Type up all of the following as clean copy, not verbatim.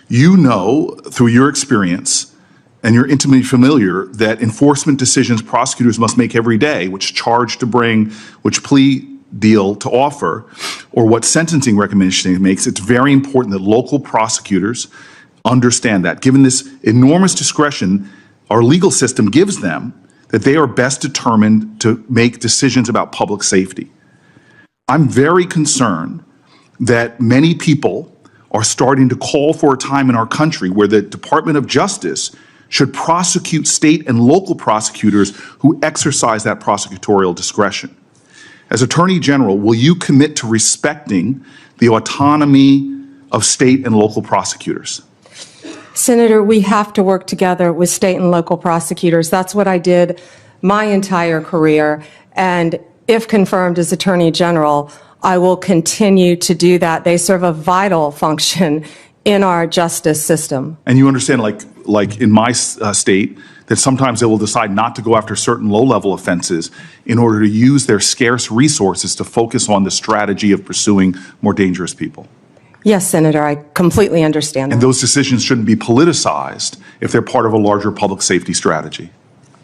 You know, through your experience, and you're intimately familiar, that enforcement decisions prosecutors must make every day, which charge to bring, which plea deal to offer, or what sentencing recommendation it makes, it's very important that local prosecutors understand that. Given this enormous discretion our legal system gives them, that they are best determined to make decisions about public safety. I'm very concerned that many people are starting to call for a time in our country where the Department of Justice should prosecute state and local prosecutors who exercise that prosecutorial discretion. As Attorney General, will you commit to respecting the autonomy of state and local prosecutors? Senator, we have to work together with state and local prosecutors. That's what I did my entire career. And if confirmed as Attorney General, I will continue to do that. They serve a vital function in our justice system. And you understand, like in my state, that sometimes they will decide not to go after certain low-level offenses in order to use their scarce resources to focus on the strategy of pursuing more dangerous people. Yes, Senator, I completely understand that. And those decisions shouldn't be politicized if they're part of a larger public safety strategy.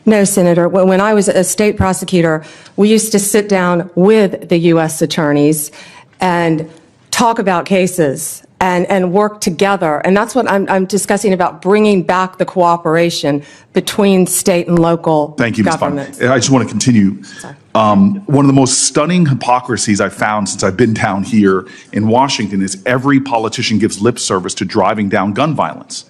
No, Senator. When I was a state prosecutor, we used to sit down with the U.S. attorneys and talk about cases and work together. And that's what I'm discussing about bringing back the cooperation between state and local governments. I just want to continue. One of the most stunning hypocrisies I've found since I've been down here in Washington is every politician gives lip service to driving down gun violence.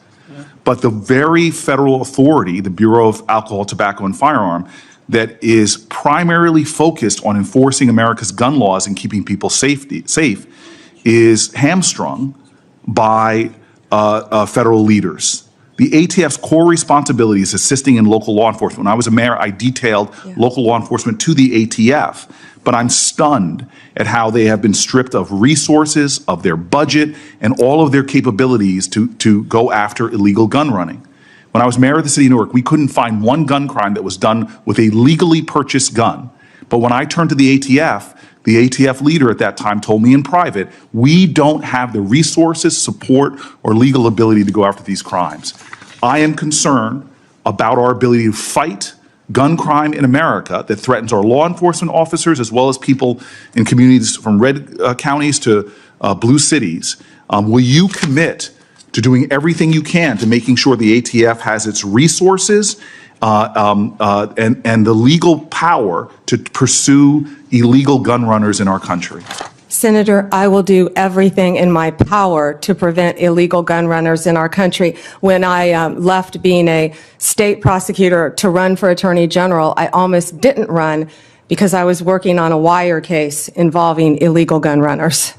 But the very federal authority, the Bureau of Alcohol, Tobacco, and Firearm, that is primarily focused on enforcing America's gun laws and keeping people safe, is hamstrung by federal leaders. The ATF's core responsibility is assisting in local law enforcement. When I was a mayor, I detailed local law enforcement to the ATF, but I'm stunned at how they have been stripped of resources, of their budget, and all of their capabilities to go after illegal gun running. When I was mayor of the city of Newark, we couldn't find one gun crime that was done with a legally purchased gun. But when I turned to the ATF leader at that time told me in private, we don't have the resources, support, or legal ability to go after these crimes. I am concerned about our ability to fight gun crime in America that threatens our law enforcement officers as well as people in communities from red counties to blue cities. Will you commit to doing everything you can to making sure the ATF has its resources and the legal power to pursue illegal gun runners in our country? Senator, I will do everything in my power to prevent illegal gun runners in our country. When I left being a state prosecutor to run for Attorney General, I almost didn't run because I was working on a wire case involving illegal gun runners.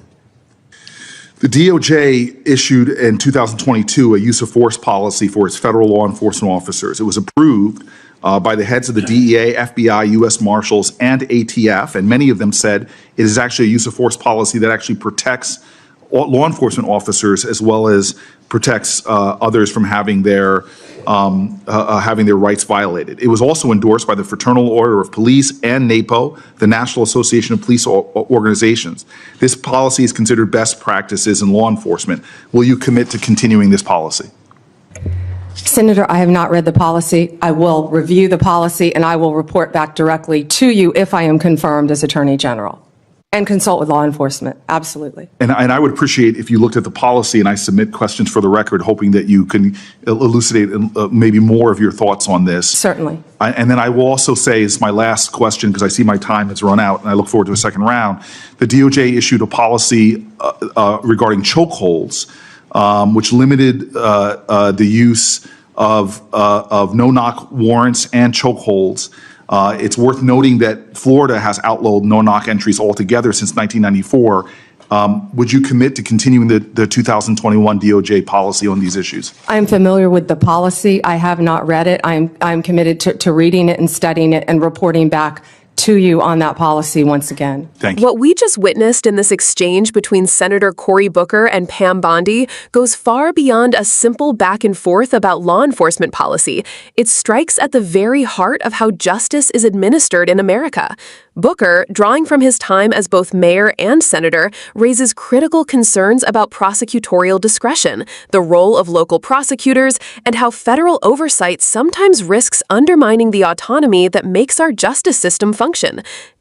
The DOJ issued in 2022 a use of force policy for its federal law enforcement officers. It was approved by the heads of the DEA, FBI, U.S. Marshals, and ATF, and many of them said it is actually a use of force policy that actually protects law enforcement officers as well as protects others from having their rights violated. It was also endorsed by the Fraternal Order of Police and NAPO, the National Association of Police Organizations. This policy is considered best practices in law enforcement. Will you commit to continuing this policy? Senator, I have not read the policy. I will review the policy and I will report back directly to you if I am confirmed as Attorney General. And consult with law enforcement, absolutely. And I would appreciate if you looked at the policy and I submit questions for the record, hoping that you can elucidate maybe more of your thoughts on this. Certainly. And then I will also say, as my last question, because I see my time has run out and I look forward to a second round, the DOJ issued a policy regarding chokeholds, which limited the use of no-knock warrants and chokeholds. It's worth noting that Florida has outlawed no-knock entries altogether since 1994. Would you commit to continuing the 2021 DOJ policy on these issues? I'm familiar with the policy. I have not read it. I'm committed to reading it and studying it and reporting back to you on that policy once again. Thank you. What we just witnessed in this exchange between Senator Cory Booker and Pam Bondi goes far beyond a simple back and forth about law enforcement policy. It strikes at the very heart of how justice is administered in America. Booker, drawing from his time as both mayor and senator, raises critical concerns about prosecutorial discretion, the role of local prosecutors, and how federal oversight sometimes risks undermining the autonomy that makes our justice system function.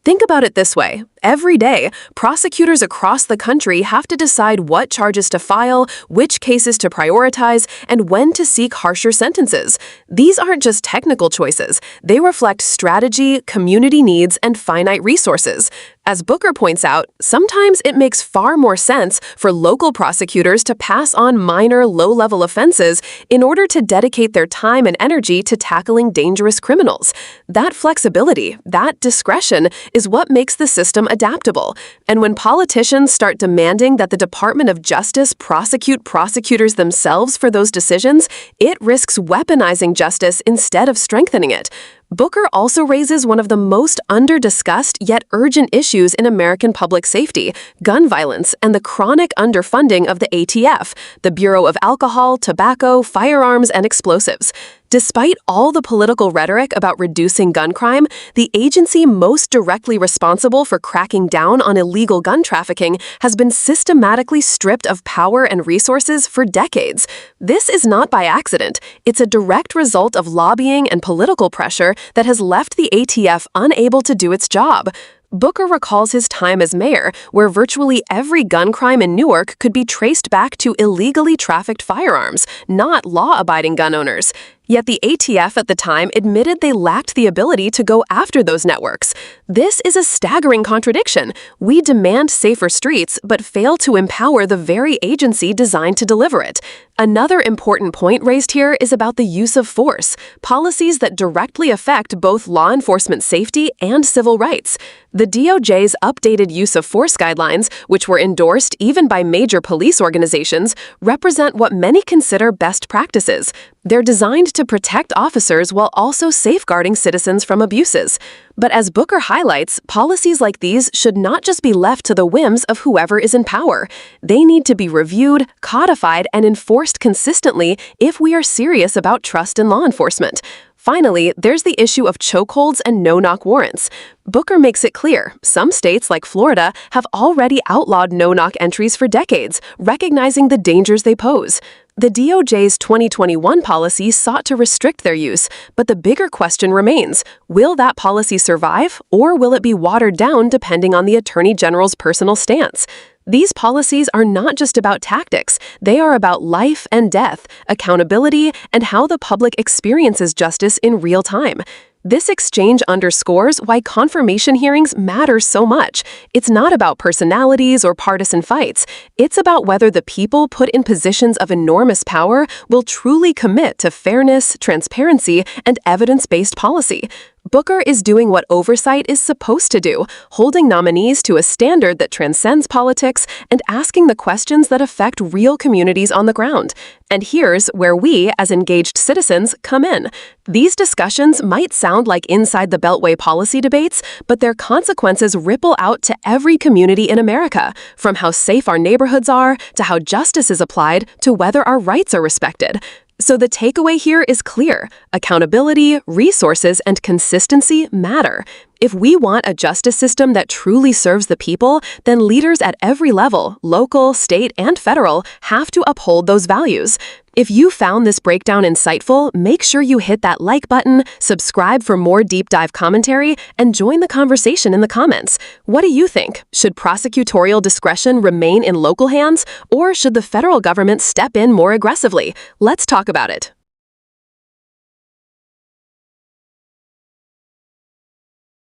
Think about it this way. Every day, prosecutors across the country have to decide what charges to file, which cases to prioritize, and when to seek harsher sentences. These aren't just technical choices. They reflect strategy, community needs, and finite resources. As Booker points out, sometimes it makes far more sense for local prosecutors to pass on minor, low-level offenses in order to dedicate their time and energy to tackling dangerous criminals. That flexibility, that discretion, is what makes the system adaptable. And when politicians start demanding that the Department of Justice prosecute prosecutors themselves for those decisions, it risks weaponizing justice instead of strengthening it. Booker also raises one of the most under-discussed yet urgent issues in American public safety, gun violence, and the chronic underfunding of the ATF, the Bureau of Alcohol, Tobacco, Firearms, and Explosives. Despite all the political rhetoric about reducing gun crime, the agency most directly responsible for cracking down on illegal gun trafficking has been systematically stripped of power and resources for decades. This is not by accident. It's a direct result of lobbying and political pressure that has left the ATF unable to do its job. Booker recalls his time as mayor, where virtually every gun crime in Newark could be traced back to illegally trafficked firearms, not law-abiding gun owners. Yet the ATF at the time admitted they lacked the ability to go after those networks. This is a staggering contradiction. We demand safer streets, but fail to empower the very agency designed to deliver it. Another important point raised here is about the use of force, policies that directly affect both law enforcement safety and civil rights. The DOJ's updated use of force guidelines, which were endorsed even by major police organizations, represent what many consider best practices. They're designed to protect officers while also safeguarding citizens from abuses. But as Booker highlights, policies like these should not just be left to the whims of whoever is in power. They need to be reviewed, codified, and enforced consistently if we are serious about trust in law enforcement. Finally, there's the issue of chokeholds and no-knock warrants. Booker makes it clear some states like Florida have already outlawed no-knock entries for decades, recognizing the dangers they pose. The DOJ's 2021 policy sought to restrict their use, but the bigger question remains, will that policy survive, or will it be watered down depending on the Attorney General's personal stance? These policies are not just about tactics, they are about life and death, accountability, and how the public experiences justice in real time. This exchange underscores why confirmation hearings matter so much. It's not about personalities or partisan fights. It's about whether the people put in positions of enormous power will truly commit to fairness, transparency, and evidence-based policy. Booker is doing what oversight is supposed to do, holding nominees to a standard that transcends politics and asking the questions that affect real communities on the ground. And here's where we, as engaged citizens, come in. These discussions might sound like inside-the-beltway policy debates, but their consequences ripple out to every community in America, from how safe our neighborhoods are, to how justice is applied, to whether our rights are respected. So the takeaway here is clear. Accountability, resources, and consistency matter. If we want a justice system that truly serves the people, then leaders at every level, local, state, and federal, have to uphold those values. If you found this breakdown insightful, make sure you hit that like button, subscribe for more deep dive commentary, and join the conversation in the comments. What do you think? Should prosecutorial discretion remain in local hands, or should the federal government step in more aggressively? Let's talk about it.